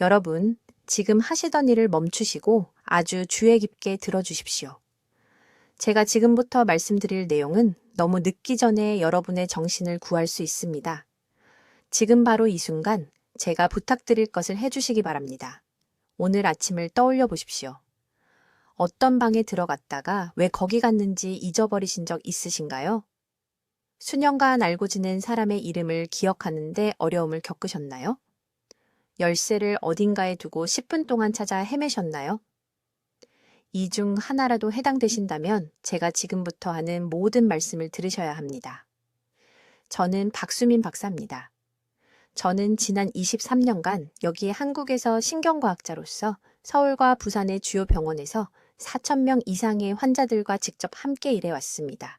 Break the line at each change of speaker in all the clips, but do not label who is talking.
여러분, 지금 하시던 일을 멈추시고 아주 주의 깊게 들어주십시오. 제가 지금부터 말씀드릴 내용은 너무 늦기 전에 여러분의 정신을 구할 수 있습니다. 지금 바로 이 순간 제가 부탁드릴 것을 해주시기 바랍니다. 오늘 아침을 떠올려 보십시오. 어떤 방에 들어갔다가 왜 거기 갔는지 잊어버리신 적 있으신가요? 수년간 알고 지낸 사람의 이름을 기억하는데 어려움을 겪으셨나요? 열쇠를 어딘가에 두고 10분 동안 찾아 헤매셨나요? 이 중 하나라도 해당되신다면 제가 지금부터 하는 모든 말씀을 들으셔야 합니다. 저는 박수민 박사입니다. 저는 지난 23년간 여기 한국에서 신경과학자로서 서울과 부산의 주요 병원에서 4,000명 이상의 환자들과 직접 함께 일해왔습니다.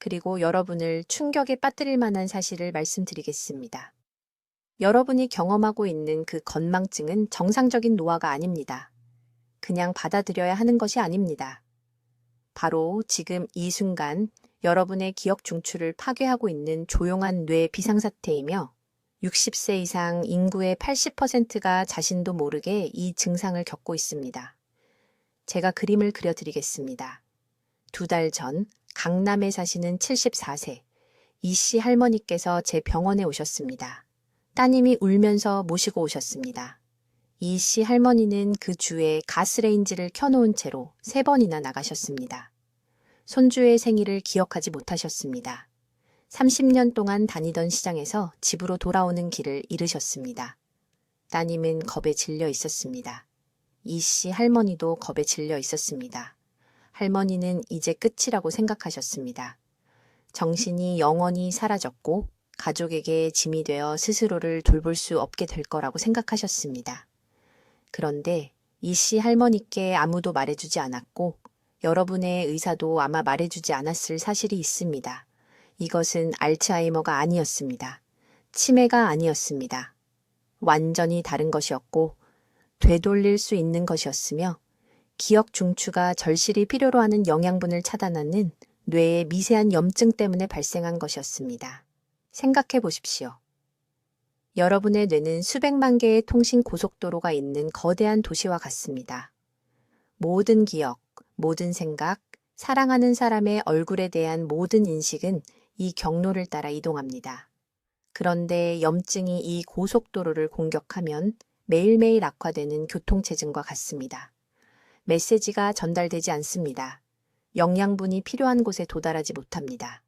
그리고 여러분을 충격에 빠뜨릴 만한 사실을 말씀드리겠습니다. 여러분이 경험하고 있는 그 건망증은 정상적인 노화가 아닙니다. 그냥 받아들여야 하는 것이 아닙니다. 바로 지금 이 순간 여러분의 기억 중추를 파괴하고 있는 조용한 뇌 비상사태이며 60세 이상 인구의 80%가 자신도 모르게 이 증상을 겪고 있습니다. 제가 그림을 그려드리겠습니다. 2달 전 강남에 사시는 74세 이 씨 할머니께서 제 병원에 오셨습니다. 따님이 울면서 모시고 오셨습니다. 이 씨 할머니는 그 주에 가스레인지를 켜놓은 채로 3번이나 나가셨습니다. 손주의 생일을 기억하지 못하셨습니다. 30년 동안 다니던 시장에서 집으로 돌아오는 길을 잃으셨습니다. 따님은 겁에 질려 있었습니다. 이 씨 할머니도 겁에 질려 있었습니다. 할머니는 이제 끝이라고 생각하셨습니다. 정신이 영원히 사라졌고 가족에게 짐이 되어 스스로를 돌볼 수 없게 될 거라고 생각하셨습니다. 그런데 이 씨 할머니께 아무도 말해주지 않았고 여러분의 의사도 아마 말해주지 않았을 사실이 있습니다. 이것은 알츠하이머가 아니었습니다. 치매가 아니었습니다. 완전히 다른 것이었고 되돌릴 수 있는 것이었으며 기억 중추가 절실히 필요로 하는 영양분을 차단하는 뇌의 미세한 염증 때문에 발생한 것이었습니다. 생각해 보십시오. 여러분의 뇌는 수백만 개의 통신 고속도로가 있는 거대한 도시와 같습니다. 모든 기억, 모든 생각, 사랑하는 사람의 얼굴에 대한 모든 인식은 이 경로를 따라 이동합니다. 그런데 염증이 이 고속도로를 공격하면 매일매일 악화되는 교통체증과 같습니다. 메시지가 전달되지 않습니다. 영양분이 필요한 곳에 도달하지 못합니다.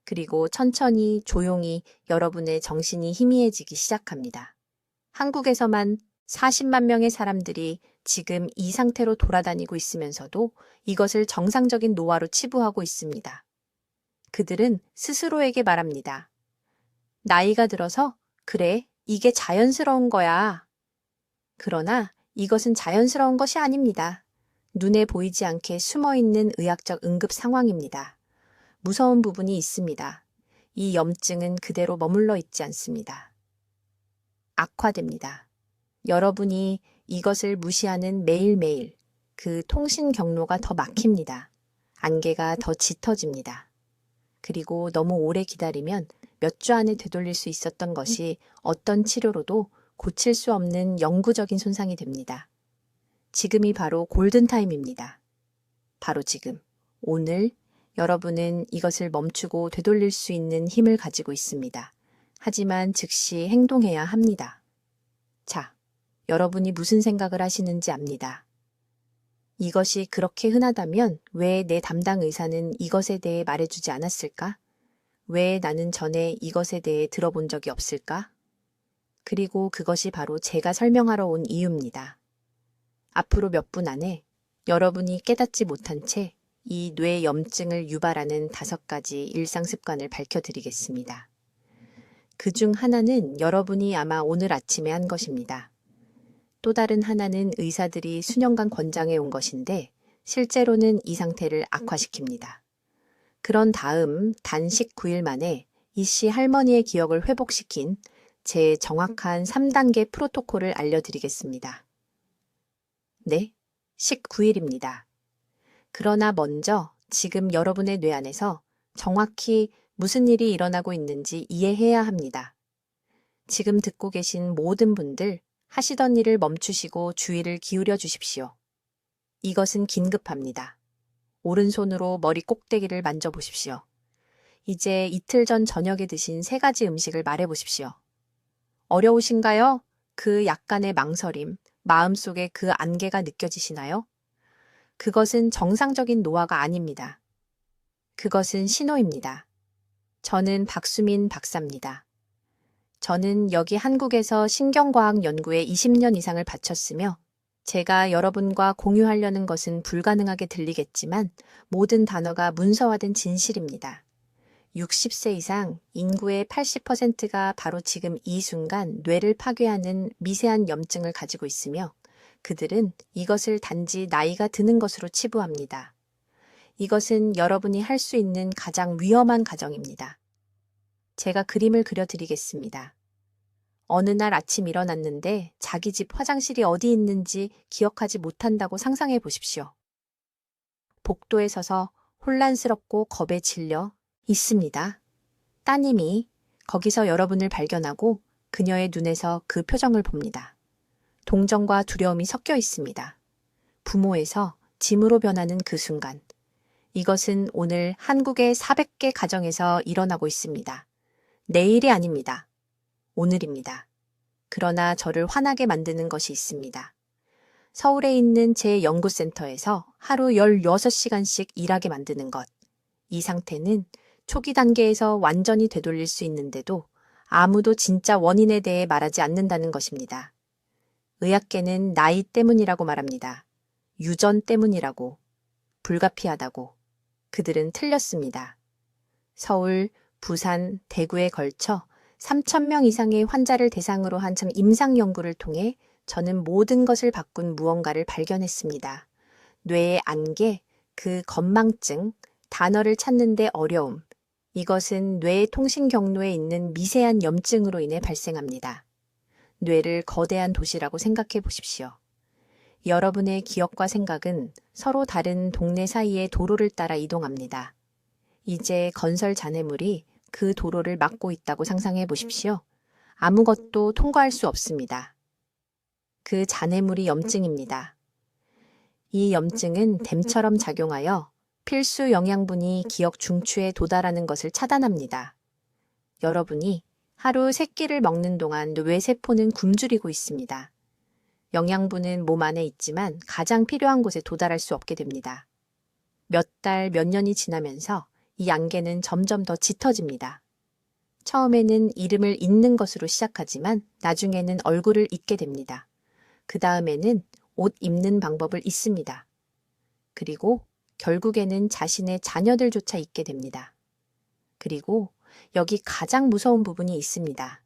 그리고 천천히 조용히 여러분의 정신이 희미해지기 시작합니다. 한국에서만 40만 명의 사람들이 지금 이 상태로 돌아다니고 있으면서도 이것을 정상적인 노화로 치부하고 있습니다. 그들은 스스로에게 말합니다. 나이가 들어서 그래, 이게 자연스러운 거야. 그러나 이것은 자연스러운 것이 아닙니다. 눈에 보이지 않게 숨어있는 의학적 응급 상황입니다. 무서운 부분이 있습니다. 이 염증은 그대로 머물러 있지 않습니다. 악화됩니다. 여러분이 이것을 무시하는 매일매일 그 통신 경로가 더 막힙니다. 안개가 더 짙어집니다. 그리고 너무 오래 기다리면 몇 주 안에 되돌릴 수 있었던 것이 어떤 치료로도 고칠 수 없는 영구적인 손상이 됩니다. 지금이 바로 골든타임입니다. 바로 지금, 오늘 여러분은 이것을 멈추고 되돌릴 수 있는 힘을 가지고 있습니다. 하지만 즉시 행동해야 합니다. 자, 여러분이 무슨 생각을 하시는지 압니다. 이것이 그렇게 흔하다면 왜 내 담당 의사는 이것에 대해 말해주지 않았을까? 왜 나는 전에 이것에 대해 들어본 적이 없을까? 그리고 그것이 바로 제가 설명하러 온 이유입니다. 앞으로 몇 분 안에 여러분이 깨닫지 못한 채 이 뇌 염증을 유발하는 5가지 일상 습관을 밝혀드리겠습니다. 그 중 하나는 여러분이 아마 오늘 아침에 한 것입니다. 또 다른 하나는 의사들이 수년간 권장해 온 것인데 실제로는 이 상태를 악화시킵니다. 그런 다음 단 19일 만에 이 씨 할머니의 기억을 회복시킨 제 정확한 3단계 프로토콜을 알려드리겠습니다. 네, 19일입니다. 그러나 먼저 지금 여러분의 뇌 안에서 정확히 무슨 일이 일어나고 있는지 이해해야 합니다. 지금 듣고 계신 모든 분들 하시던 일을 멈추시고 주의를 기울여 주십시오. 이것은 긴급합니다. 오른손으로 머리 꼭대기를 만져보십시오. 이제 이틀 전 저녁에 드신 3가지 음식을 말해보십시오. 어려우신가요? 그 약간의 망설임, 마음속에 그 안개가 느껴지시나요? 그것은 정상적인 노화가 아닙니다. 그것은 신호입니다. 저는 박수민 박사입니다. 저는 여기 한국에서 신경과학 연구에 20년 이상을 바쳤으며 제가 여러분과 공유하려는 것은 불가능하게 들리겠지만 모든 단어가 문서화된 진실입니다. 60세 이상 인구의 80%가 바로 지금 이 순간 뇌를 파괴하는 미세한 염증을 가지고 있으며 그들은 이것을 단지 나이가 드는 것으로 치부합니다. 이것은 여러분이 할 수 있는 가장 위험한 가정입니다. 제가 그림을 그려드리겠습니다. 어느 날 아침 일어났는데 자기 집 화장실이 어디 있는지 기억하지 못한다고 상상해 보십시오. 복도에 서서 혼란스럽고 겁에 질려 있습니다. 따님이 거기서 여러분을 발견하고 그녀의 눈에서 그 표정을 봅니다. 동정과 두려움이 섞여 있습니다. 부모에서 짐으로 변하는 그 순간. 이것은 오늘 한국의 400개 가정에서 일어나고 있습니다. 내일이 아닙니다. 오늘입니다. 그러나 저를 화나게 만드는 것이 있습니다. 서울에 있는 제 연구센터에서 하루 16시간씩 일하게 만드는 것. 이 상태는 초기 단계에서 완전히 되돌릴 수 있는데도 아무도 진짜 원인에 대해 말하지 않는다는 것입니다. 의학계는 나이 때문이라고 말합니다. 유전 때문이라고. 불가피하다고. 그들은 틀렸습니다. 서울, 부산, 대구에 걸쳐 3,000명 이상의 환자를 대상으로 한 임상 연구를 통해 저는 모든 것을 바꾼 무언가를 발견했습니다. 뇌의 안개, 그 건망증, 단어를 찾는 데 어려움. 이것은 뇌의 통신 경로에 있는 미세한 염증으로 인해 발생합니다. 뇌를 거대한 도시라고 생각해 보십시오. 여러분의 기억과 생각은 서로 다른 동네 사이의 도로를 따라 이동합니다. 이제 건설 잔해물이 그 도로를 막고 있다고 상상해 보십시오. 아무것도 통과할 수 없습니다. 그 잔해물이 염증입니다. 이 염증은 댐처럼 작용하여 필수 영양분이 기억 중추에 도달하는 것을 차단합니다. 여러분이 하루 3끼를 먹는 동안 뇌세포는 굶주리고 있습니다. 영양분은 몸 안에 있지만 가장 필요한 곳에 도달할 수 없게 됩니다. 몇 달, 몇 년이 지나면서 이 안개는 점점 더 짙어집니다. 처음에는 이름을 잊는 것으로 시작하지만 나중에는 얼굴을 잊게 됩니다. 그 다음에는 옷 입는 방법을 잊습니다. 그리고 결국에는 자신의 자녀들조차 잊게 됩니다. 그리고 여기 가장 무서운 부분이 있습니다.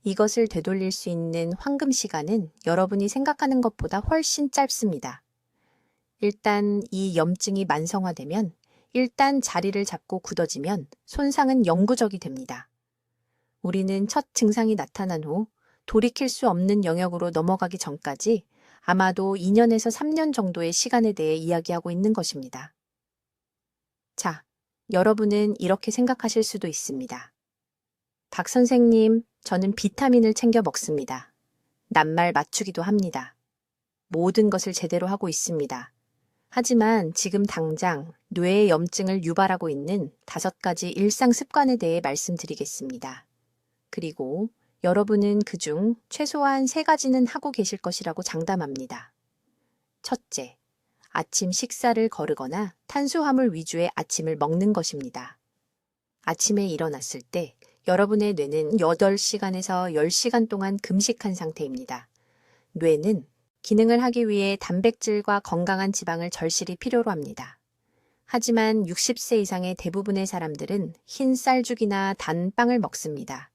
이것을 되돌릴 수 있는 황금 시간은 여러분이 생각하는 것보다 훨씬 짧습니다. 일단 이 염증이 만성화되면, 일단 자리를 잡고 굳어지면 손상은 영구적이 됩니다. 우리는 첫 증상이 나타난 후 돌이킬 수 없는 영역으로 넘어가기 전까지 아마도 2년에서 3년 정도의 시간에 대해 이야기하고 있는 것입니다. 자, 여러분은 이렇게 생각하실 수도 있습니다. 박 선생님, 저는 비타민을 챙겨 먹습니다. 낱말 맞추기도 합니다. 모든 것을 제대로 하고 있습니다. 하지만 지금 당장 뇌의 염증을 유발하고 있는 5가지 일상 습관에 대해 말씀드리겠습니다. 그리고 여러분은 그중 최소한 3가지는 하고 계실 것이라고 장담합니다. 첫째, 아침 식사를 거르거나 탄수화물 위주의 아침을 먹는 것입니다. 아침에 일어났을 때 여러분의 뇌는 8시간에서 10시간 동안 금식한 상태입니다. 뇌는 기능을 하기 위해 단백질과 건강한 지방을 절실히 필요로 합니다. 하지만 60세 이상의 대부분의 사람들은 흰 쌀죽이나 단 빵을 먹습니다.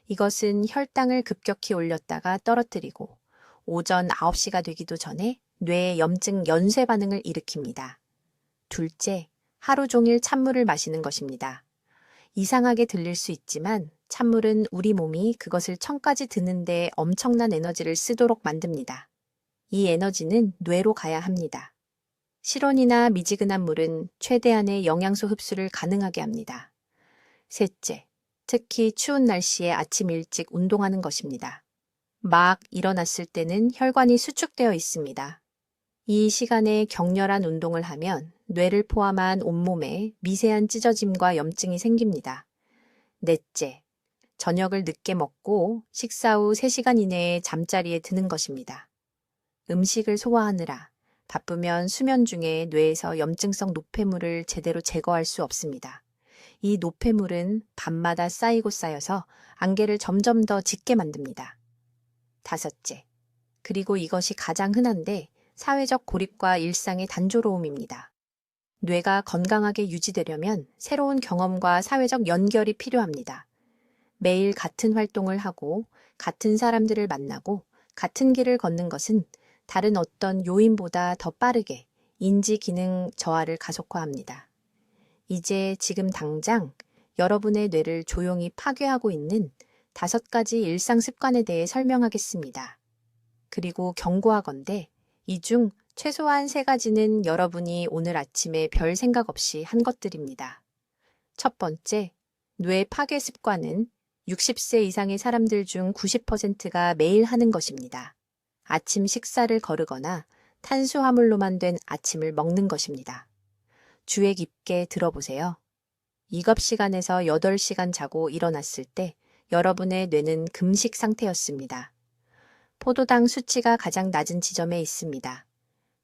이것은 혈당을 급격히 올렸다가 떨어뜨리고 오전 9시가 되기도 전에 뇌의 염증 연쇄 반응을 일으킵니다. 둘째, 하루 종일 찬물을 마시는 것입니다. 이상하게 들릴 수 있지만 찬물은 우리 몸이 그것을 청까지 드는데 엄청난 에너지를 쓰도록 만듭니다. 이 에너지는 뇌로 가야 합니다. 실온이나 미지근한 물은 최대한의 영양소 흡수를 가능하게 합니다. 셋째, 특히 추운 날씨에 아침 일찍 운동하는 것입니다. 막 일어났을 때는 혈관이 수축되어 있습니다. 이 시간에 격렬한 운동을 하면 뇌를 포함한 온몸에 미세한 찢어짐과 염증이 생깁니다. 넷째, 저녁을 늦게 먹고 식사 후 3시간 이내에 잠자리에 드는 것입니다. 음식을 소화하느라 바쁘면 수면 중에 뇌에서 염증성 노폐물을 제대로 제거할 수 없습니다. 이 노폐물은 밤마다 쌓이고 쌓여서 안개를 점점 더 짙게 만듭니다. 다섯째, 그리고 이것이 가장 흔한데 사회적 고립과 일상의 단조로움입니다. 뇌가 건강하게 유지되려면 새로운 경험과 사회적 연결이 필요합니다. 매일 같은 활동을 하고 같은 사람들을 만나고 같은 길을 걷는 것은 다른 어떤 요인보다 더 빠르게 인지 기능 저하를 가속화합니다. 이제 지금 당장 여러분의 뇌를 조용히 파괴하고 있는 5가지 일상 습관에 대해 설명하겠습니다. 그리고 경고하건대 이 중 최소한 3가지는 여러분이 오늘 아침에 별 생각 없이 한 것들입니다. 첫 번째, 뇌 파괴 습관은 60세 이상의 사람들 중 90%가 매일 하는 것입니다. 아침 식사를 거르거나 탄수화물로만 된 아침을 먹는 것입니다. 주의 깊게 들어보세요. 이급 시간에서 8시간 자고 일어났을 때 여러분의 뇌는 금식 상태였습니다. 포도당 수치가 가장 낮은 지점에 있습니다.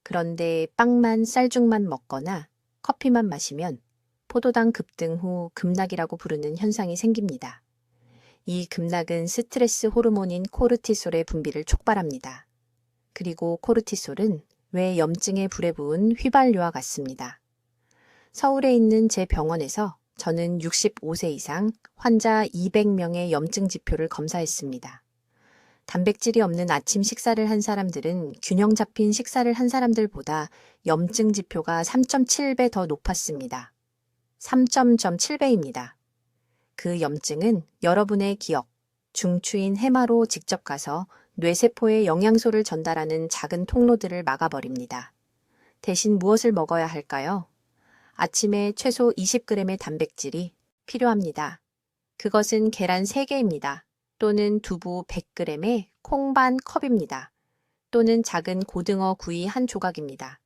그런데 빵만 쌀죽만 먹거나 커피만 마시면 포도당 급등 후 급락이라고 부르는 현상이 생깁니다. 이 급락은 스트레스 호르몬인 코르티솔의 분비를 촉발합니다. 그리고 코르티솔은 뇌 염증의 불에 부은 휘발유와 같습니다. 서울에 있는 제 병원에서 저는 65세 이상 환자 200명의 염증 지표를 검사했습니다. 단백질이 없는 아침 식사를 한 사람들은 균형 잡힌 식사를 한 사람들보다 염증 지표가 3.7배 더 높았습니다. 3.7배입니다. 그 염증은 여러분의 기억, 중추인 해마로 직접 가서 뇌세포에 영양소를 전달하는 작은 통로들을 막아버립니다. 대신 무엇을 먹어야 할까요? 아침에 최소 20g의 단백질이 필요합니다. 그것은 계란 3개입니다. 또는 두부 100g에 콩 반 컵입니다. 또는 작은 고등어 구이 한 조각입니다.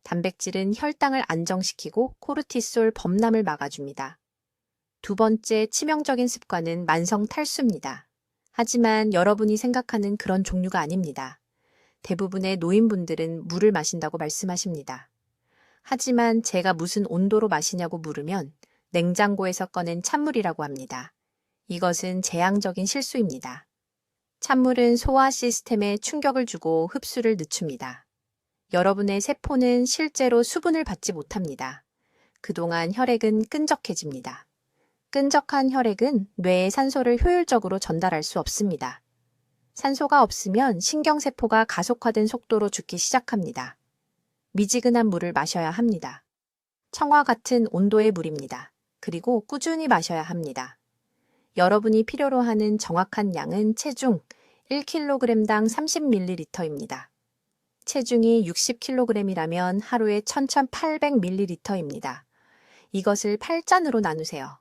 단백질은 혈당을 안정시키고 코르티솔 범람을 막아줍니다. 두 번째 치명적인 습관은 만성 탈수입니다. 하지만 여러분이 생각하는 그런 종류가 아닙니다. 대부분의 노인분들은 물을 마신다고 말씀하십니다. 하지만 제가 무슨 온도로 마시냐고 물으면 냉장고에서 꺼낸 찬물이라고 합니다. 이것은 재앙적인 실수입니다. 찬물은 소화 시스템에 충격을 주고 흡수를 늦춥니다. 여러분의 세포는 실제로 수분을 받지 못합니다. 그동안 혈액은 끈적해집니다. 끈적한 혈액은 뇌에 산소를 효율적으로 전달할 수 없습니다. 산소가 없으면 신경세포가 가속화된 속도로 죽기 시작합니다. 미지근한 물을 마셔야 합니다. 청과 같은 온도의 물입니다. 그리고 꾸준히 마셔야 합니다. 여러분이 필요로 하는 정확한 양은 체중 1kg당 30ml입니다. 체중이 60kg이라면 하루에 1800ml입니다. 이것을 8잔으로 나누세요.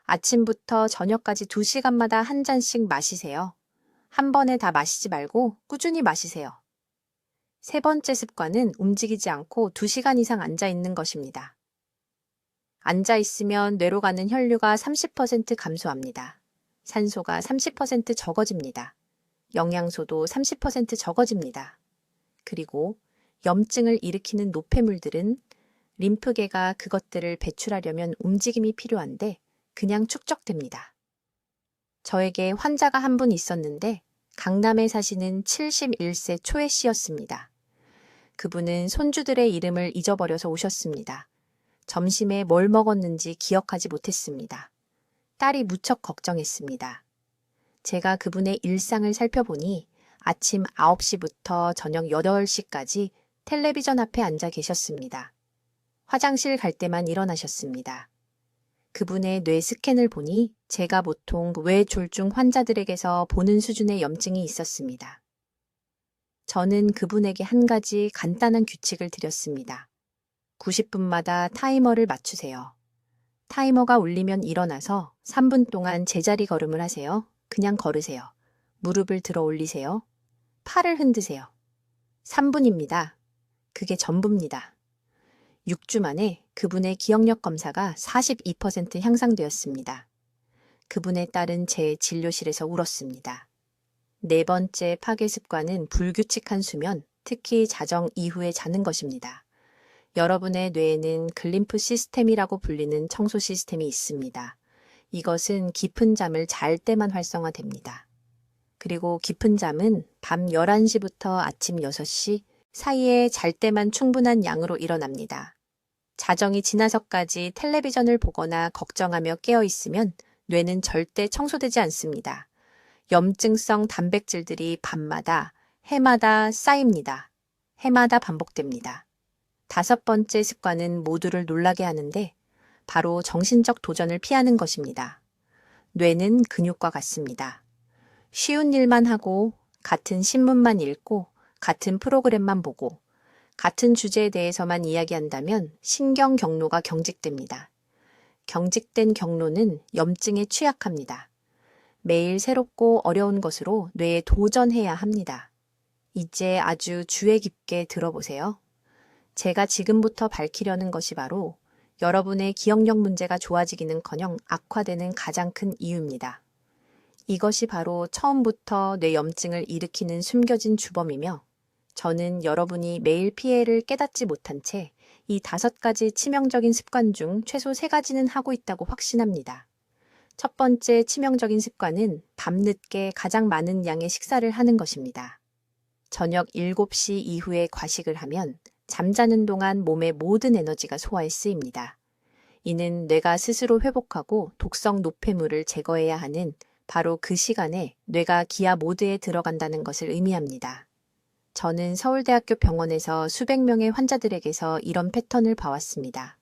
아침부터 저녁까지 2시간마다 한 잔씩 마시세요. 한 번에 다 마시지 말고 꾸준히 마시세요. 세 번째 습관은 움직이지 않고 2시간 이상 앉아 있는 것입니다. 앉아 있으면 뇌로 가는 혈류가 30% 감소합니다. 산소가 30% 적어집니다. 영양소도 30% 적어집니다. 그리고 염증을 일으키는 노폐물들은 림프계가 그것들을 배출하려면 움직임이 필요한데 그냥 축적됩니다. 저에게 환자가 한 분 있었는데 강남에 사시는 71세 초의 씨였습니다. 그분은 손주들의 이름을 잊어버려서 오셨습니다. 점심에 뭘 먹었는지 기억하지 못했습니다. 딸이 무척 걱정했습니다. 제가 그분의 일상을 살펴보니 아침 9시부터 저녁 8시까지 텔레비전 앞에 앉아 계셨습니다. 화장실 갈 때만 일어나셨습니다. 그분의 뇌 스캔을 보니 제가 보통 뇌졸중 환자들에게서 보는 수준의 염증이 있었습니다. 저는 그분에게 한 가지 간단한 규칙을 드렸습니다. 90분마다 타이머를 맞추세요. 타이머가 울리면 일어나서 3분 동안 제자리 걸음을 하세요. 그냥 걸으세요. 무릎을 들어 올리세요. 팔을 흔드세요. 3분입니다. 그게 전부입니다. 6주 만에 그분의 기억력 검사가 42% 향상되었습니다. 그분의 딸은 제 진료실에서 울었습니다. 네 번째 파괴 습관은 불규칙한 수면, 특히 자정 이후에 자는 것입니다. 여러분의 뇌에는 글림프 시스템이라고 불리는 청소 시스템이 있습니다. 이것은 깊은 잠을 잘 때만 활성화됩니다. 그리고 깊은 잠은 밤 11시부터 아침 6시 사이에 잘 때만 충분한 양으로 일어납니다. 자정이 지나서까지 텔레비전을 보거나 걱정하며 깨어 있으면 뇌는 절대 청소되지 않습니다. 염증성 단백질들이 밤마다, 해마다 쌓입니다. 해마다 반복됩니다. 5번째 습관은 모두를 놀라게 하는데 바로 정신적 도전을 피하는 것입니다. 뇌는 근육과 같습니다. 쉬운 일만 하고, 같은 신문만 읽고, 같은 프로그램만 보고, 같은 주제에 대해서만 이야기한다면 신경 경로가 경직됩니다. 경직된 경로는 염증에 취약합니다. 매일 새롭고 어려운 것으로 뇌에 도전해야 합니다. 이제 아주 주의 깊게 들어보세요. 제가 지금부터 밝히려는 것이 바로 여러분의 기억력 문제가 좋아지기는커녕 악화되는 가장 큰 이유입니다. 이것이 바로 처음부터 뇌 염증을 일으키는 숨겨진 주범이며 저는 여러분이 매일 피해를 깨닫지 못한 채 이 5가지 치명적인 습관 중 최소 3가지는 하고 있다고 확신합니다. 첫 번째 치명적인 습관은 밤늦게 가장 많은 양의 식사를 하는 것입니다. 저녁 7시 이후에 과식을 하면 잠자는 동안 몸의 모든 에너지가 소화에 쓰입니다. 이는 뇌가 스스로 회복하고 독성 노폐물을 제거해야 하는 바로 그 시간에 뇌가 기아 모드에 들어간다는 것을 의미합니다. 저는 서울대학교 병원에서 수백 명의 환자들에게서 이런 패턴을 봐왔습니다.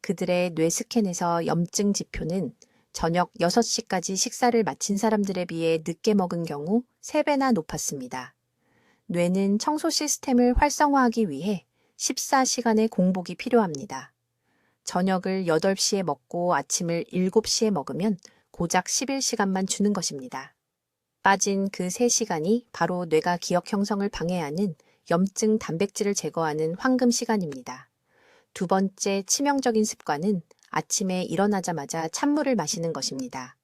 그들의 뇌 스캔에서 염증 지표는 저녁 6시까지 식사를 마친 사람들에 비해 늦게 먹은 경우 3배나 높았습니다. 뇌는 청소 시스템을 활성화하기 위해 14시간의 공복이 필요합니다. 저녁을 8시에 먹고 아침을 7시에 먹으면 고작 11시간만 주는 것입니다. 빠진 그 3시간이 바로 뇌가 기억 형성을 방해하는 염증 단백질을 제거하는 황금 시간입니다. 두 번째 치명적인 습관은 아침에 일어나자마자 찬물을 마시는 것입니다.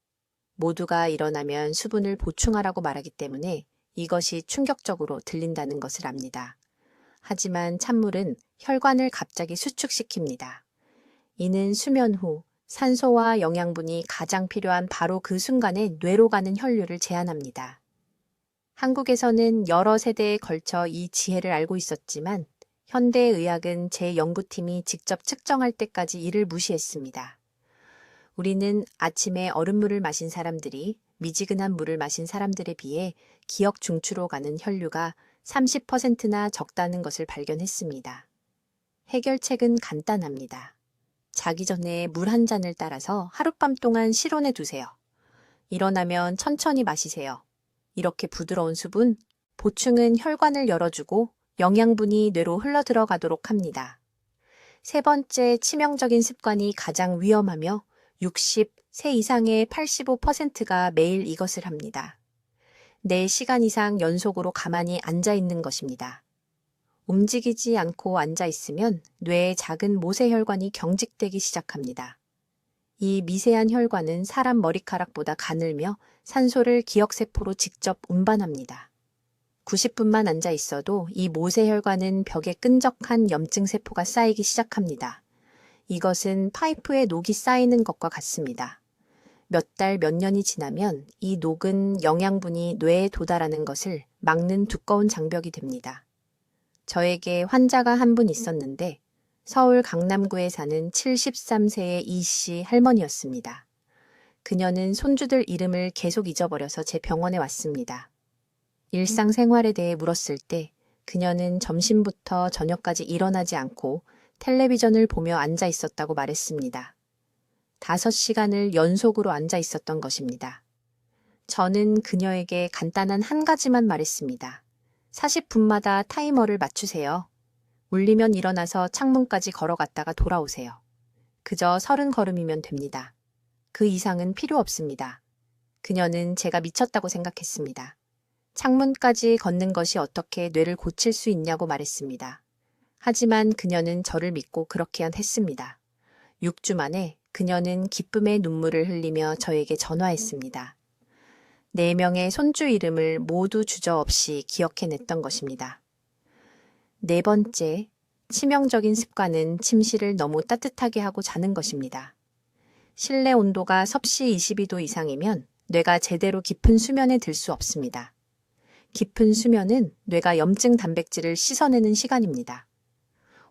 모두가 일어나면 수분을 보충하라고 말하기 때문에 이것이 충격적으로 들린다는 것을 압니다. 하지만 찬물은 혈관을 갑자기 수축시킵니다. 이는 수면 후 산소와 영양분이 가장 필요한 바로 그 순간에 뇌로 가는 혈류를 제한합니다. 한국에서는 여러 세대에 걸쳐 이 지혜를 알고 있었지만 현대의학은 제 연구팀이 직접 측정할 때까지 이를 무시했습니다. 우리는 아침에 얼음물을 마신 사람들이 미지근한 물을 마신 사람들에 비해 기억 중추로 가는 혈류가 30%나 적다는 것을 발견했습니다. 해결책은 간단합니다. 자기 전에 물 한 잔을 따라서 하룻밤 동안 실온에 두세요. 일어나면 천천히 마시세요. 이렇게 부드러운 수분, 보충은 혈관을 열어주고 영양분이 뇌로 흘러들어가도록 합니다. 세 번째 치명적인 습관이 가장 위험하며 60세 이상의 85%가 매일 이것을 합니다. 4시간 이상 연속으로 가만히 앉아 있는 것입니다. 움직이지 않고 앉아 있으면 뇌의 작은 모세혈관이 경직되기 시작합니다. 이 미세한 혈관은 사람 머리카락보다 가늘며 산소를 기억세포로 직접 운반합니다. 90분만 앉아 있어도 이 모세혈관은 벽에 끈적한 염증세포가 쌓이기 시작합니다. 이것은 파이프에 녹이 쌓이는 것과 같습니다. 몇 달, 몇 년이 지나면 이 녹은 영양분이 뇌에 도달하는 것을 막는 두꺼운 장벽이 됩니다. 저에게 환자가 한 분 있었는데 서울 강남구에 사는 73세의 이씨 할머니였습니다. 그녀는 손주들 이름을 계속 잊어버려서 제 병원에 왔습니다. 일상생활에 대해 물었을 때 그녀는 점심부터 저녁까지 일어나지 않고 텔레비전을 보며 앉아 있었다고 말했습니다. 5시간을 연속으로 앉아 있었던 것입니다. 저는 그녀에게 간단한 한 가지만 말했습니다. 40분마다 타이머를 맞추세요. 울리면 일어나서 창문까지 걸어갔다가 돌아오세요. 그저 30걸음이면 됩니다. 그 이상은 필요 없습니다. 그녀는 제가 미쳤다고 생각했습니다. 창문까지 걷는 것이 어떻게 뇌를 고칠 수 있냐고 말했습니다. 하지만 그녀는 저를 믿고 그렇게만 했습니다. 6주 만에 그녀는 기쁨의 눈물을 흘리며 저에게 전화했습니다. 4명의 손주 이름을 모두 주저없이 기억해냈던 것입니다. 네 번째, 치명적인 습관은 침실을 너무 따뜻하게 하고 자는 것입니다. 실내 온도가 섭씨 22도 이상이면 뇌가 제대로 깊은 수면에 들 수 없습니다. 깊은 수면은 뇌가 염증 단백질을 씻어내는 시간입니다.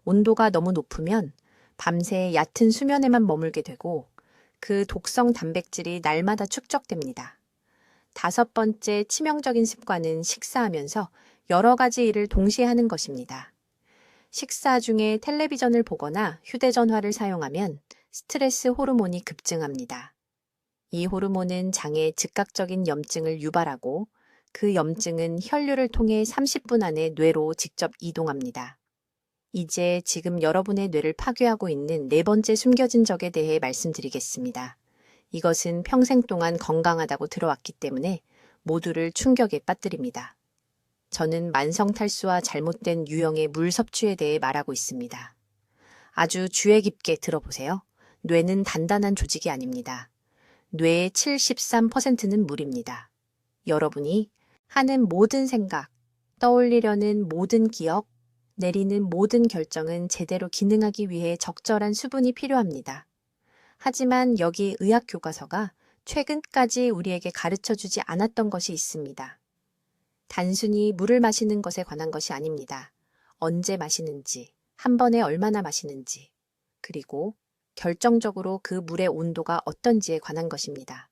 온도가 너무 높으면 밤새 얕은 수면에만 머물게 되고 그 독성 단백질이 날마다 축적됩니다. 5번째 치명적인 습관은 식사하면서 여러 가지 일을 동시에 하는 것입니다. 식사 중에 텔레비전을 보거나 휴대전화를 사용하면 스트레스 호르몬이 급증합니다. 이 호르몬은 장에 즉각적인 염증을 유발하고 그 염증은 혈류를 통해 30분 안에 뇌로 직접 이동합니다. 이제 지금 여러분의 뇌를 파괴하고 있는 4번째 숨겨진 적에 대해 말씀드리겠습니다. 이것은 평생 동안 건강하다고 들어왔기 때문에 모두를 충격에 빠뜨립니다. 저는 만성 탈수와 잘못된 유형의 물 섭취에 대해 말하고 있습니다. 아주 주의 깊게 들어보세요. 뇌는 단단한 조직이 아닙니다. 뇌의 73%는 물입니다. 여러분이 하는 모든 생각, 떠올리려는 모든 기억, 내리는 모든 결정은 제대로 기능하기 위해 적절한 수분이 필요합니다. 하지만 여기 의학 교과서가 최근까지 우리에게 가르쳐주지 않았던 것이 있습니다. 단순히 물을 마시는 것에 관한 것이 아닙니다. 언제 마시는지, 한 번에 얼마나 마시는지, 그리고 결정적으로 그 물의 온도가 어떤지에 관한 것입니다.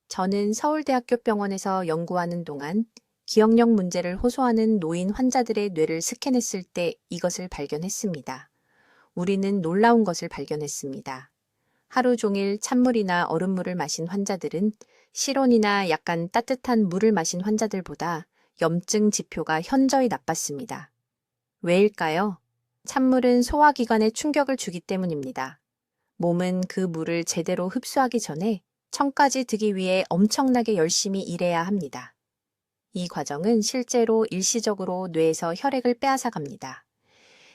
저는 서울대학교 병원에서 연구하는 동안 기억력 문제를 호소하는 노인 환자들의 뇌를 스캔했을 때 이것을 발견했습니다. 우리는 놀라운 것을 발견했습니다. 하루 종일 찬물이나 얼음물을 마신 환자들은 실온이나 약간 따뜻한 물을 마신 환자들보다 염증 지표가 현저히 나빴습니다. 왜일까요? 찬물은 소화기관에 충격을 주기 때문입니다. 몸은 그 물을 제대로 흡수하기 전에 청까지 드기 위해 엄청나게 열심히 일해야 합니다. 이 과정은 실제로 일시적으로 뇌에서 혈액을 빼앗아 갑니다.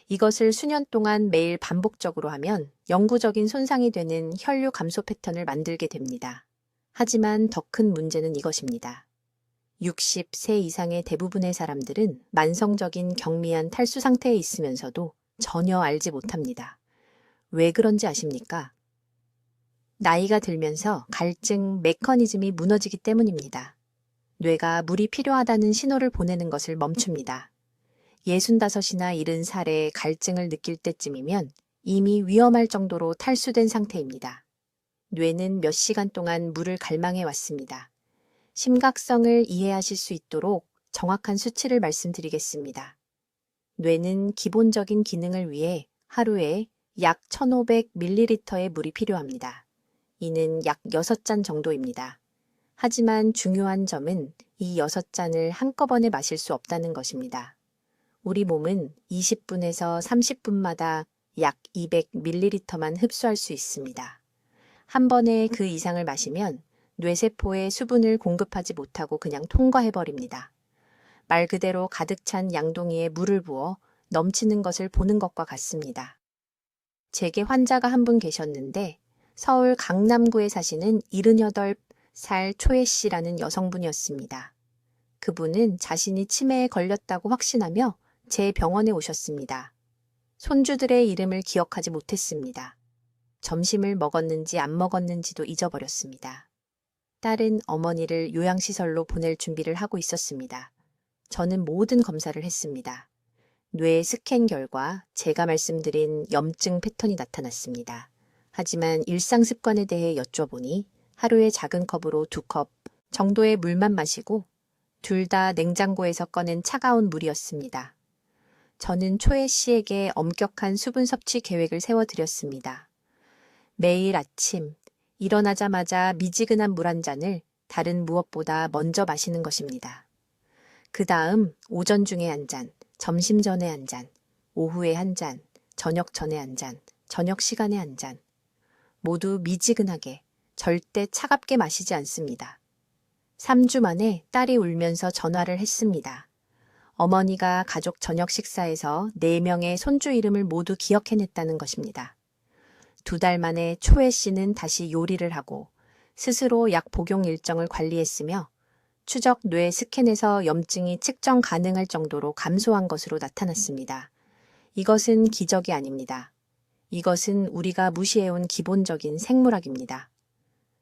이것을 수년 동안 매일 반복적으로 하면 영구적인 손상이 되는 혈류 감소 패턴을 만들게 됩니다. 하지만 더 큰 문제는 이것입니다. 60세 이상의 대부분의 사람들은 만성적인 경미한 탈수 상태에 있으면서도 전혀 알지 못합니다. 왜 그런지 아십니까? 나이가 들면서 갈증 메커니즘이 무너지기 때문입니다. 뇌가 물이 필요하다는 신호를 보내는 것을 멈춥니다. 65이나 70살에 갈증을 느낄 때쯤이면 이미 위험할 정도로 탈수된 상태입니다. 뇌는 몇 시간 동안 물을 갈망해 왔습니다. 심각성을 이해하실 수 있도록 정확한 수치를 말씀드리겠습니다. 뇌는 기본적인 기능을 위해 하루에 약 1500ml의 물이 필요합니다. 이는 약 6잔 정도입니다. 하지만 중요한 점은 이 6잔을 한꺼번에 마실 수 없다는 것입니다. 우리 몸은 20분에서 30분마다 약 200ml만 흡수할 수 있습니다. 한 번에 그 이상을 마시면 뇌세포에 수분을 공급하지 못하고 그냥 통과해버립니다. 말 그대로 가득 찬 양동이에 물을 부어 넘치는 것을 보는 것과 같습니다. 제게 환자가 한 분 계셨는데 서울 강남구에 사시는 78살 초혜 씨라는 여성분이었습니다. 그분은 자신이 치매에 걸렸다고 확신하며 제 병원에 오셨습니다. 손주들의 이름을 기억하지 못했습니다. 점심을 먹었는지 안 먹었는지도 잊어버렸습니다. 딸은 어머니를 요양시설로 보낼 준비를 하고 있었습니다. 저는 모든 검사를 했습니다. 뇌 스캔 결과 제가 말씀드린 염증 패턴이 나타났습니다. 하지만 일상 습관에 대해 여쭤보니 하루에 작은 컵으로 2컵 정도의 물만 마시고 둘 다 냉장고에서 꺼낸 차가운 물이었습니다. 저는 초혜 씨에게 엄격한 수분 섭취 계획을 세워드렸습니다. 매일 아침 일어나자마자 미지근한 물 한 잔을 다른 무엇보다 먼저 마시는 것입니다. 그 다음 오전 중에 한 잔, 점심 전에 한 잔, 오후에 한 잔, 저녁 전에 한 잔, 저녁 시간에 한 잔. 모두 미지근하게, 절대 차갑게 마시지 않습니다. 3주 만에 딸이 울면서 전화를 했습니다. 어머니가 가족 저녁 식사에서 4명의 손주 이름을 모두 기억해냈다는 것입니다. 2달 만에 초혜 씨는 다시 요리를 하고 스스로 약 복용 일정을 관리했으며 추적 뇌 스캔에서 염증이 측정 가능할 정도로 감소한 것으로 나타났습니다. 이것은 기적이 아닙니다. 이것은 우리가 무시해온 기본적인 생물학입니다.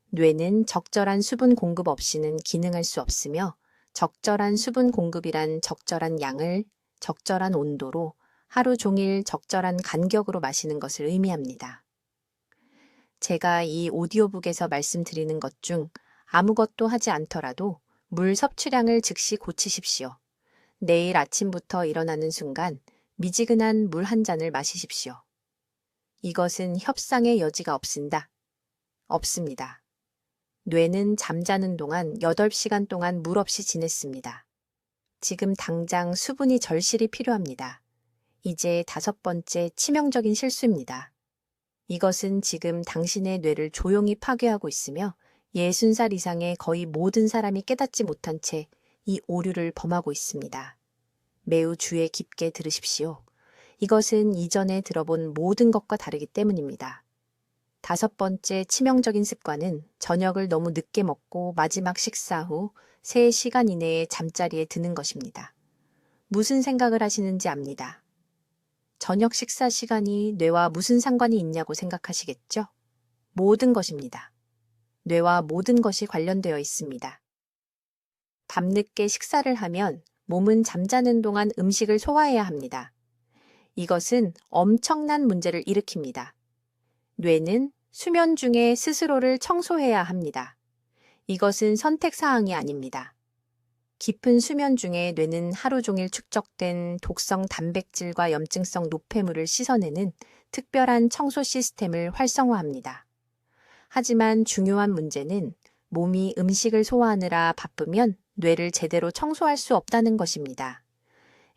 뇌는 적절한 수분 공급 없이는 기능할 수 없으며 적절한 수분 공급이란 적절한 양을 적절한 온도로 하루 종일 적절한 간격으로 마시는 것을 의미합니다. 제가 이 오디오북에서 말씀드리는 것 중 아무것도 하지 않더라도 물 섭취량을 즉시 고치십시오. 내일 아침부터 일어나는 순간 미지근한 물 한 잔을 마시십시오. 이것은 협상의 여지가 없습니다. 뇌는 잠자는 동안 8시간 동안 물 없이 지냈습니다. 지금 당장 수분이 절실히 필요합니다. 이제 5번째 치명적인 실수입니다. 이것은 지금 당신의 뇌를 조용히 파괴하고 있으며 60살 이상의 거의 모든 사람이 깨닫지 못한 채 이 오류를 범하고 있습니다. 매우 주의 깊게 들으십시오. 이것은 이전에 들어본 모든 것과 다르기 때문입니다. 5번째 치명적인 습관은 저녁을 너무 늦게 먹고 마지막 식사 후 3시간 이내에 잠자리에 드는 것입니다. 무슨 생각을 하시는지 압니다. 저녁 식사 시간이 뇌와 무슨 상관이 있냐고 생각하시겠죠? 모든 것입니다. 뇌와 모든 것이 관련되어 있습니다. 밤늦게 식사를 하면 몸은 잠자는 동안 음식을 소화해야 합니다. 이것은 엄청난 문제를 일으킵니다. 뇌는 수면 중에 스스로를 청소해야 합니다. 이것은 선택사항이 아닙니다. 깊은 수면 중에 뇌는 하루 종일 축적된 독성 단백질과 염증성 노폐물을 씻어내는 특별한 청소 시스템을 활성화합니다. 하지만 중요한 문제는 몸이 음식을 소화하느라 바쁘면 뇌를 제대로 청소할 수 없다는 것입니다.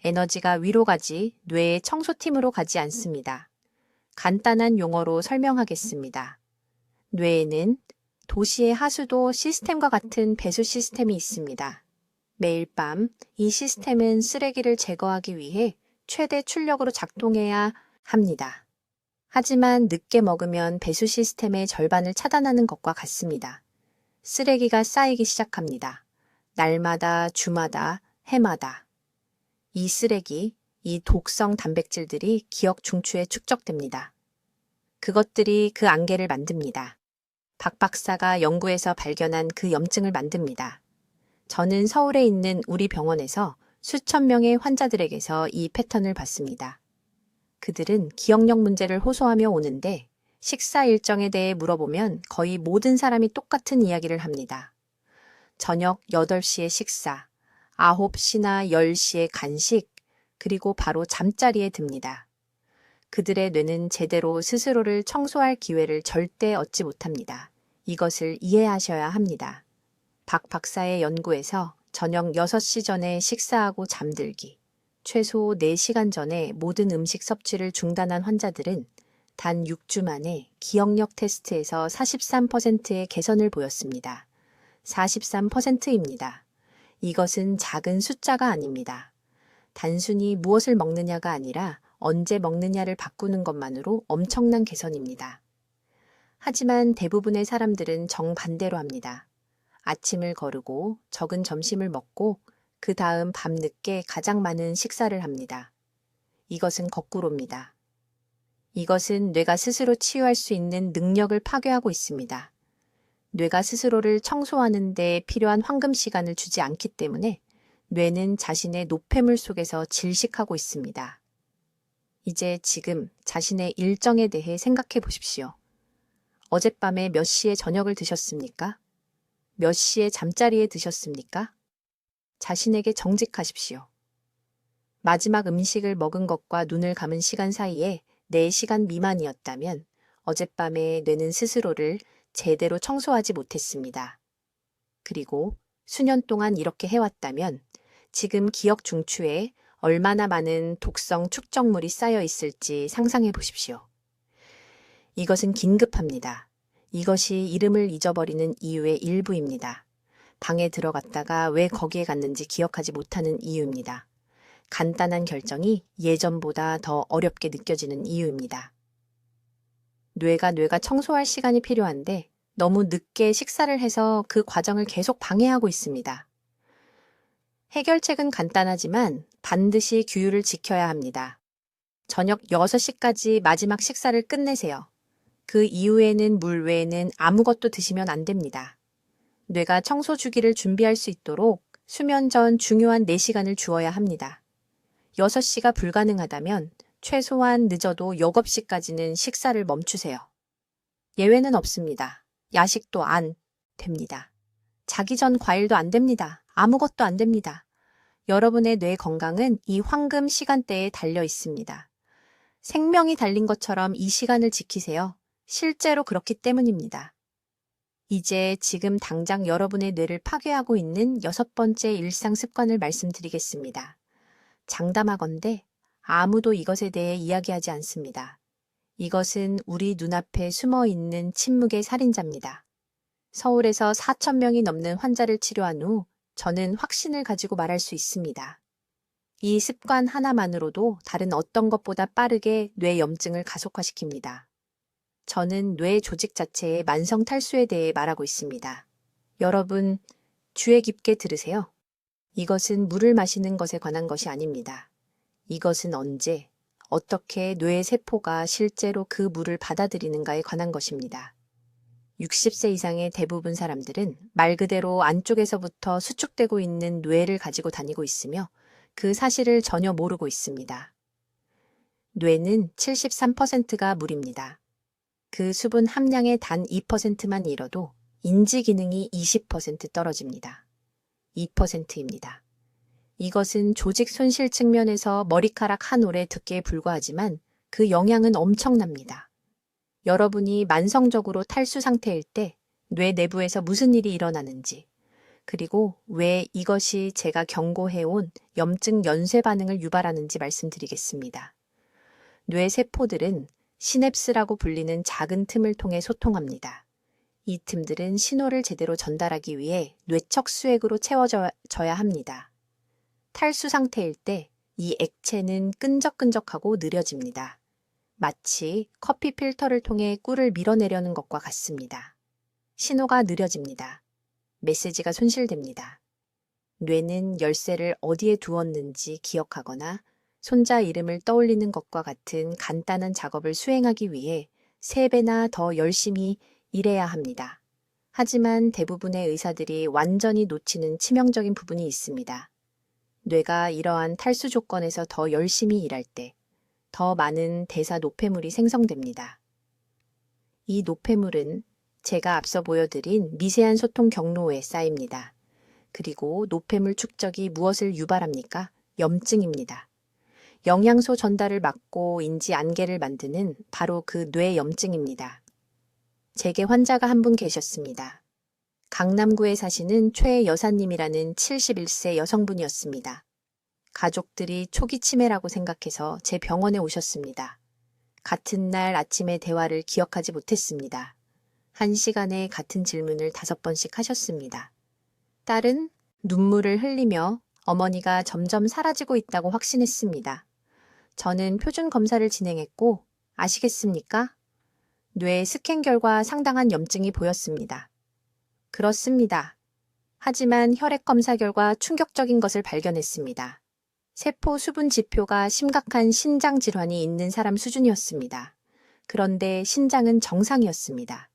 에너지가 위로 가지 뇌의 청소팀으로 가지 않습니다. 간단한 용어로 설명하겠습니다. 뇌에는 도시의 하수도 시스템과 같은 배수 시스템이 있습니다. 매일 밤 이 시스템은 쓰레기를 제거하기 위해 최대 출력으로 작동해야 합니다. 하지만 늦게 먹으면 배수 시스템의 절반을 차단하는 것과 같습니다. 쓰레기가 쌓이기 시작합니다. 날마다, 주마다, 해마다. 이 쓰레기, 이 독성 단백질들이 기억 중추에 축적됩니다. 그것들이 그 안개를 만듭니다. 박 박사가 연구에서 발견한 그 염증을 만듭니다. 저는 서울에 있는 우리 병원에서 수천 명의 환자들에게서 이 패턴을 봤습니다. 그들은 기억력 문제를 호소하며 오는데 식사 일정에 대해 물어보면 거의 모든 사람이 똑같은 이야기를 합니다. 저녁 8시에 식사, 9시나 10시에 간식, 그리고 바로 잠자리에 듭니다. 그들의 뇌는 제대로 스스로를 청소할 기회를 절대 얻지 못합니다. 이것을 이해하셔야 합니다. 박 박사의 연구에서 저녁 6시 전에 식사하고 잠들기, 최소 4시간 전에 모든 음식 섭취를 중단한 환자들은 단 6주 만에 기억력 테스트에서 43%의 개선을 보였습니다. 43%입니다. 이것은 작은 숫자가 아닙니다. 단순히 무엇을 먹느냐가 아니라 언제 먹느냐를 바꾸는 것만으로 엄청난 개선입니다. 하지만 대부분의 사람들은 정반대로 합니다. 아침을 거르고 적은 점심을 먹고 그 다음 밤늦게 가장 많은 식사를 합니다. 이것은 거꾸로입니다. 이것은 뇌가 스스로 치유할 수 있는 능력을 파괴하고 있습니다. 뇌가 스스로를 청소하는 데 필요한 황금 시간을 주지 않기 때문에 뇌는 자신의 노폐물 속에서 질식하고 있습니다. 이제 지금 자신의 일정에 대해 생각해 보십시오. 어젯밤에 몇 시에 저녁을 드셨습니까? 몇 시에 잠자리에 드셨습니까? 자신에게 정직하십시오. 마지막 음식을 먹은 것과 눈을 감은 시간 사이에 4시간 미만이었다면 어젯밤에 뇌는 스스로를 제대로 청소하지 못했습니다. 그리고 수년 동안 이렇게 해왔다면 지금 기억 중추에 얼마나 많은 독성 축적물이 쌓여 있을지 상상해 보십시오. 이것은 긴급합니다. 이것이 이름을 잊어버리는 이유의 일부입니다. 방에 들어갔다가 왜 거기에 갔는지 기억하지 못하는 이유입니다. 간단한 결정이 예전보다 더 어렵게 느껴지는 이유입니다. 뇌가 청소할 시간이 필요한데 너무 늦게 식사를 해서 그 과정을 계속 방해하고 있습니다. 해결책은 간단하지만 반드시 규율을 지켜야 합니다. 저녁 6시까지 마지막 식사를 끝내세요. 그 이후에는 물 외에는 아무것도 드시면 안 됩니다. 뇌가 청소 주기를 준비할 수 있도록 수면 전 중요한 4시간을 주어야 합니다. 6시가 불가능하다면 최소한 늦어도 7시까지는 식사를 멈추세요. 예외는 없습니다. 야식도 안 됩니다. 자기 전 과일도 안 됩니다. 아무것도 안 됩니다. 여러분의 뇌 건강은 이 황금 시간대에 달려 있습니다. 생명이 달린 것처럼 이 시간을 지키세요. 실제로 그렇기 때문입니다. 이제 지금 당장 여러분의 뇌를 파괴하고 있는 6번째 일상 습관을 말씀드리겠습니다. 장담하건대 아무도 이것에 대해 이야기하지 않습니다. 이것은 우리 눈앞에 숨어 있는 침묵의 살인자입니다. 서울에서 4,000명이 넘는 환자를 치료한 후 저는 확신을 가지고 말할 수 있습니다. 이 습관 하나만으로도 다른 어떤 것보다 빠르게 뇌 염증을 가속화시킵니다. 저는 뇌 조직 자체의 만성 탈수에 대해 말하고 있습니다. 여러분, 주의 깊게 들으세요. 이것은 물을 마시는 것에 관한 것이 아닙니다. 이것은 언제, 어떻게 뇌의 세포가 실제로 그 물을 받아들이는가에 관한 것입니다. 60세 이상의 대부분 사람들은 말 그대로 안쪽에서부터 수축되고 있는 뇌를 가지고 다니고 있으며 그 사실을 전혀 모르고 있습니다. 뇌는 73%가 물입니다. 그 수분 함량의 단 2%만 잃어도 인지 기능이 20% 떨어집니다. 2%입니다. 이것은 조직 손실 측면에서 머리카락 한 올의 두께에 불과하지만 그 영향은 엄청납니다. 여러분이 만성적으로 탈수 상태일 때 뇌 내부에서 무슨 일이 일어나는지, 그리고 왜 이것이 제가 경고해온 염증 연쇄 반응을 유발하는지 말씀드리겠습니다. 뇌 세포들은 시냅스라고 불리는 작은 틈을 통해 소통합니다. 이 틈들은 신호를 제대로 전달하기 위해 뇌척 수액으로 채워져야 합니다. 탈수 상태일 때 이 액체는 끈적끈적하고 느려집니다. 마치 커피 필터를 통해 꿀을 밀어내려는 것과 같습니다. 신호가 느려집니다. 메시지가 손실됩니다. 뇌는 열쇠를 어디에 두었는지 기억하거나 손자 이름을 떠올리는 것과 같은 간단한 작업을 수행하기 위해 3배나 더 열심히 일해야 합니다. 하지만 대부분의 의사들이 완전히 놓치는 치명적인 부분이 있습니다. 뇌가 이러한 탈수 조건에서 더 열심히 일할 때 더 많은 대사 노폐물이 생성됩니다. 이 노폐물은 제가 앞서 보여드린 미세한 소통 경로에 쌓입니다. 그리고 노폐물 축적이 무엇을 유발합니까? 염증입니다. 영양소 전달을 막고 인지 안개를 만드는 바로 그 뇌 염증입니다. 제게 환자가 한 분 계셨습니다. 강남구에 사시는 최 여사님이라는 71세 여성분이었습니다. 가족들이 초기 치매라고 생각해서 제 병원에 오셨습니다. 같은 날 아침의 대화를 기억하지 못했습니다. 1시간에 같은 질문을 5번씩 하셨습니다. 딸은 눈물을 흘리며 어머니가 점점 사라지고 있다고 확신했습니다. 저는 표준 검사를 진행했고 아시겠습니까? 뇌 스캔 결과 상당한 염증이 보였습니다. 그렇습니다. 하지만 혈액 검사 결과 충격적인 것을 발견했습니다. 세포 수분 지표가 심각한 신장 질환이 있는 사람 수준이었습니다. 그런데 신장은 정상이었습니다.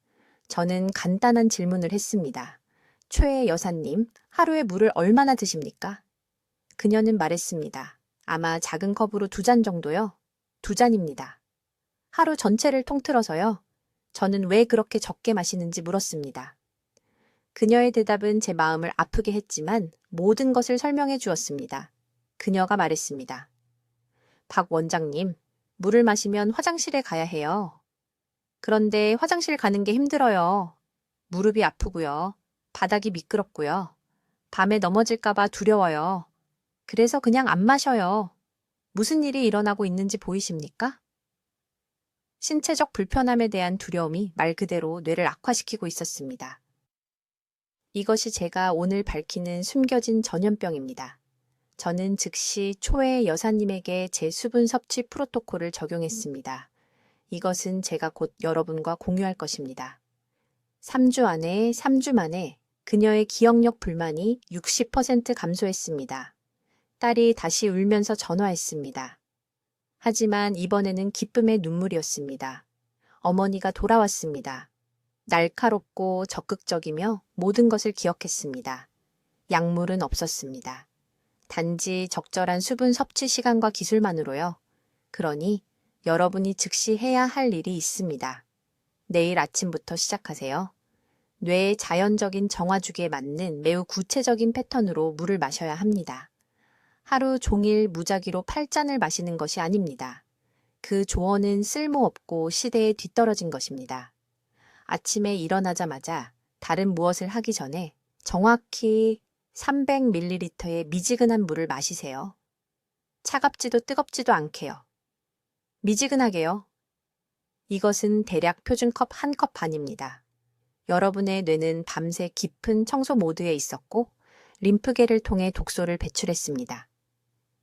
저는 간단한 질문을 했습니다. 최 여사님, 하루에 물을 얼마나 드십니까? 그녀는 말했습니다. 아마 작은 컵으로 2잔 정도요? 2잔입니다. 하루 전체를 통틀어서요? 저는 왜 그렇게 적게 마시는지 물었습니다. 그녀의 대답은 제 마음을 아프게 했지만 모든 것을 설명해 주었습니다. 그녀가 말했습니다. 박 원장님, 물을 마시면 화장실에 가야 해요. 그런데 화장실 가는 게 힘들어요. 무릎이 아프고요. 바닥이 미끄럽고요. 밤에 넘어질까봐 두려워요. 그래서 그냥 안 마셔요. 무슨 일이 일어나고 있는지 보이십니까? 신체적 불편함에 대한 두려움이 말 그대로 뇌를 악화시키고 있었습니다. 이것이 제가 오늘 밝히는 숨겨진 전염병입니다. 저는 즉시 초회 여사님에게 제 수분 섭취 프로토콜을 적용했습니다. 이것은 제가 곧 여러분과 공유할 것입니다. 3주 만에 그녀의 기억력 불만이 60% 감소했습니다. 딸이 다시 울면서 전화했습니다. 하지만 이번에는 기쁨의 눈물이었습니다. 어머니가 돌아왔습니다. 날카롭고 적극적이며 모든 것을 기억했습니다. 약물은 없었습니다. 단지 적절한 수분 섭취 시간과 기술만으로요. 그러니 여러분이 즉시 해야 할 일이 있습니다. 내일 아침부터 시작하세요. 뇌의 자연적인 정화주기에 맞는 매우 구체적인 패턴으로 물을 마셔야 합니다. 하루 종일 무작위로 8잔을 마시는 것이 아닙니다. 그 조언은 쓸모없고 시대에 뒤떨어진 것입니다. 아침에 일어나자마자 다른 무엇을 하기 전에 정확히 300ml의 미지근한 물을 마시세요. 차갑지도 뜨겁지도 않게요. 미지근하게요. 이것은 대략 표준컵 1컵 반입니다. 여러분의 뇌는 밤새 깊은 청소 모드에 있었고 림프계를 통해 독소를 배출했습니다.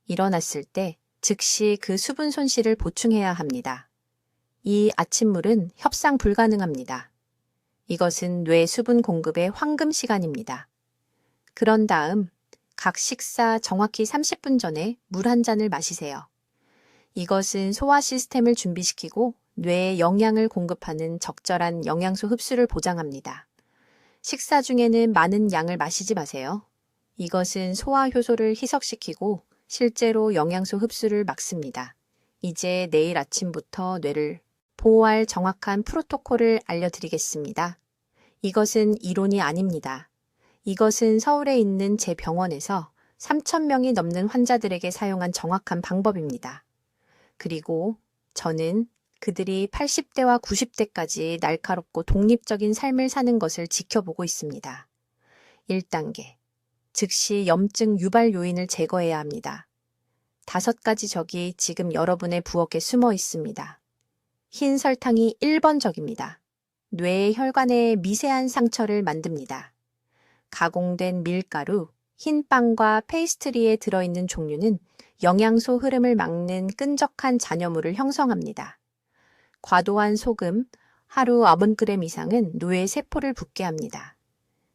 일어났을 때 즉시 그 수분 손실을 보충해야 합니다. 이 아침물은 협상 불가능합니다. 이것은 뇌 수분 공급의 황금 시간입니다. 그런 다음 각 식사 정확히 30분 전에 물 한 잔을 마시세요. 이것은 소화 시스템을 준비시키고 뇌에 영양을 공급하는 적절한 영양소 흡수를 보장합니다. 식사 중에는 많은 양을 마시지 마세요. 이것은 소화 효소를 희석시키고 실제로 영양소 흡수를 막습니다. 이제 내일 아침부터 뇌를 보호할 정확한 프로토콜을 알려드리겠습니다. 이것은 이론이 아닙니다. 이것은 서울에 있는 제 병원에서 3,000명이 넘는 환자들에게 사용한 정확한 방법입니다. 그리고 저는 그들이 80대와 90대까지 날카롭고 독립적인 삶을 사는 것을 지켜보고 있습니다. 1단계. 즉시 염증 유발 요인을 제거해야 합니다. 5가지 적이 지금 여러분의 부엌에 숨어 있습니다. 흰 설탕이 1번적입니다. 뇌의 혈관에 미세한 상처를 만듭니다. 가공된 밀가루, 흰 빵과 페이스트리에 들어있는 종류는 영양소 흐름을 막는 끈적한 잔여물을 형성합니다. 과도한 소금, 하루 90g 이상은 뇌의 세포를 붓게 합니다.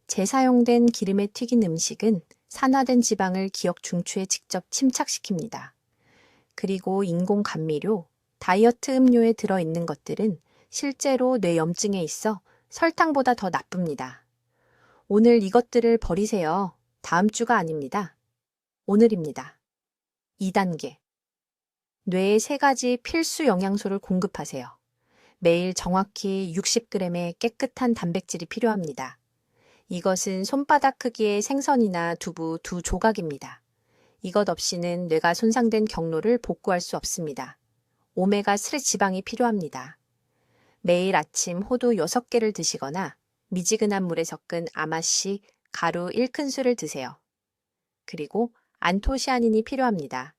재사용된 기름에 튀긴 음식은 산화된 지방을 기억 중추에 직접 침착시킵니다. 그리고 인공 감미료, 다이어트 음료에 들어있는 것들은 실제로 뇌 염증에 있어 설탕보다 더 나쁩니다. 오늘 이것들을 버리세요. 다음 주가 아닙니다. 오늘입니다. 2단계. 뇌에 3가지 필수 영양소를 공급하세요. 매일 정확히 60g의 깨끗한 단백질이 필요합니다. 이것은 손바닥 크기의 생선이나 두부 2조각입니다. 이것 없이는 뇌가 손상된 경로를 복구할 수 없습니다. 오메가3 지방이 필요합니다. 매일 아침 호두 6개를 드시거나 미지근한 물에 섞은 아마씨 가루 1큰술을 드세요. 그리고 안토시아닌이 필요합니다.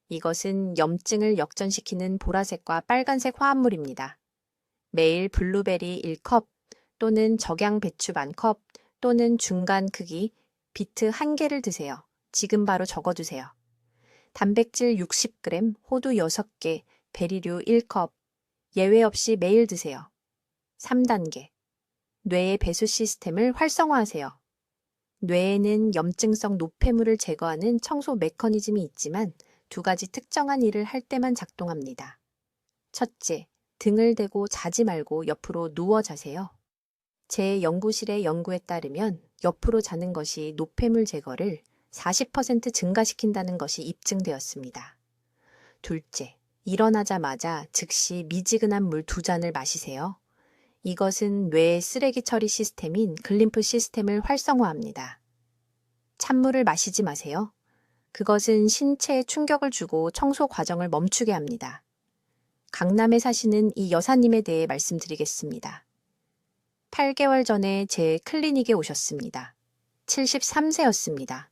이것은 염증을 역전시키는 보라색과 빨간색 화합물입니다. 매일 블루베리 1컵 또는 적양 배추 반컵 또는 중간 크기 비트 1개를 드세요. 지금 바로 적어두세요. 단백질 60g, 호두 6개, 베리류 1컵, 예외 없이 매일 드세요. 3단계. 뇌의 배수 시스템을 활성화하세요. 뇌에는 염증성 노폐물을 제거하는 청소 메커니즘이 있지만 2가지 특정한 일을 할 때만 작동합니다. 첫째, 등을 대고 자지 말고 옆으로 누워 자세요. 제 연구실의 연구에 따르면 옆으로 자는 것이 노폐물 제거를 40% 증가시킨다는 것이 입증되었습니다. 둘째, 일어나자마자 즉시 미지근한 물 2잔을 마시세요. 이것은 뇌의 쓰레기 처리 시스템인 글림프 시스템을 활성화합니다. 찬물을 마시지 마세요. 그것은 신체에 충격을 주고 청소 과정을 멈추게 합니다. 강남에 사시는 이 여사님에 대해 말씀드리겠습니다. 8개월 전에 제 클리닉에 오셨습니다. 73세였습니다.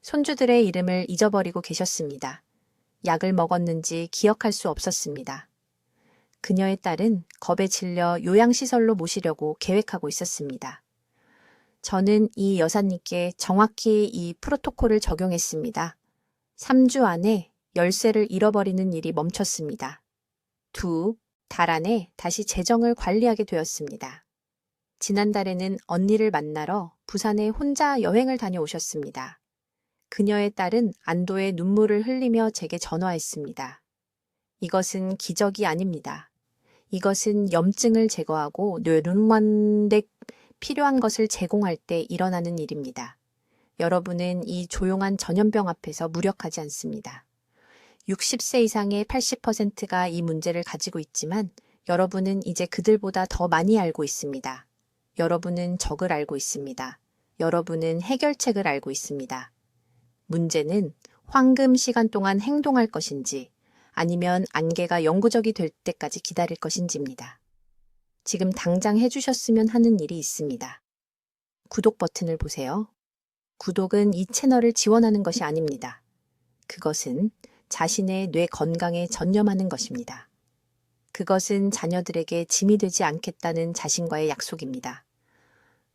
손주들의 이름을 잊어버리고 계셨습니다. 약을 먹었는지 기억할 수 없었습니다. 그녀의 딸은 겁에 질려 요양시설로 모시려고 계획하고 있었습니다. 저는 이 여사님께 정확히 이 프로토콜을 적용했습니다. 3주 안에 열쇠를 잃어버리는 일이 멈췄습니다. 2, 달 안에 다시 재정을 관리하게 되었습니다. 지난달에는 언니를 만나러 부산에 혼자 여행을 다녀오셨습니다. 그녀의 딸은 안도의 눈물을 흘리며 제게 전화했습니다. 이것은 기적이 아닙니다. 이것은 염증을 제거하고 뇌run관데 필요한 것을 제공할 때 일어나는 일입니다. 여러분은 이 조용한 전염병 앞에서 무력하지 않습니다. 60세 이상의 80%가 이 문제를 가지고 있지만 여러분은 이제 그들보다 더 많이 알고 있습니다. 여러분은 적을 알고 있습니다. 여러분은 해결책을 알고 있습니다. 문제는 황금 시간 동안 행동할 것인지 아니면 안개가 영구적이 될 때까지 기다릴 것인지입니다. 지금 당장 해주셨으면 하는 일이 있습니다. 구독 버튼을 보세요. 구독은 이 채널을 지원하는 것이 아닙니다. 그것은 자신의 뇌 건강에 전념하는 것입니다. 그것은 자녀들에게 짐이 되지 않겠다는 자신과의 약속입니다.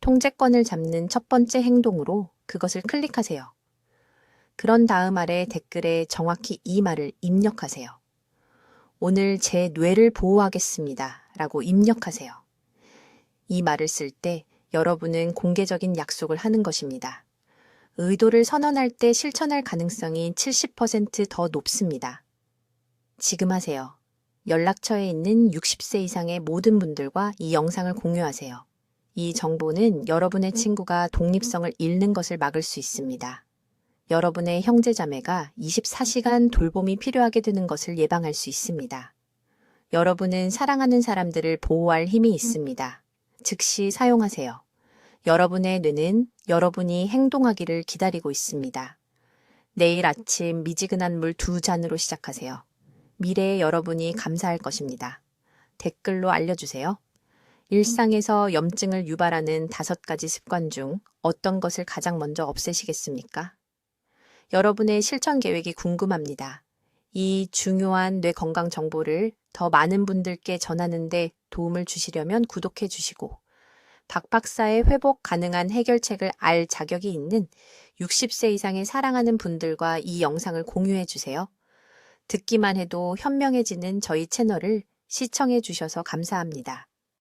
통제권을 잡는 첫 번째 행동으로 그것을 클릭하세요. 그런 다음 아래 댓글에 정확히 이 말을 입력하세요. 오늘 제 뇌를 보호하겠습니다. 라고 입력하세요. 이 말을 쓸 때 여러분은 공개적인 약속을 하는 것입니다. 의도를 선언할 때 실천할 가능성이 70% 더 높습니다. 지금 하세요. 연락처에 있는 60세 이상의 모든 분들과 이 영상을 공유하세요. 이 정보는 여러분의 친구가 독립성을 잃는 것을 막을 수 있습니다. 여러분의 형제자매가 24시간 돌봄이 필요하게 되는 것을 예방할 수 있습니다. 여러분은 사랑하는 사람들을 보호할 힘이 있습니다. 즉시 사용하세요. 여러분의 뇌는 여러분이 행동하기를 기다리고 있습니다. 내일 아침 미지근한 물 2잔으로 시작하세요. 미래의 여러분이 감사할 것입니다. 댓글로 알려주세요. 일상에서 염증을 유발하는 5가지 습관 중 어떤 것을 가장 먼저 없애시겠습니까? 여러분의 실천 계획이 궁금합니다. 이 중요한 뇌 건강 정보를 더 많은 분들께 전하는 데 도움을 주시려면 구독해 주시고 박 박사의 회복 가능한 해결책을 알 자격이 있는 60세 이상의 사랑하는 분들과 이 영상을 공유해 주세요. 듣기만 해도 현명해지는 저희 채널을 시청해 주셔서 감사합니다.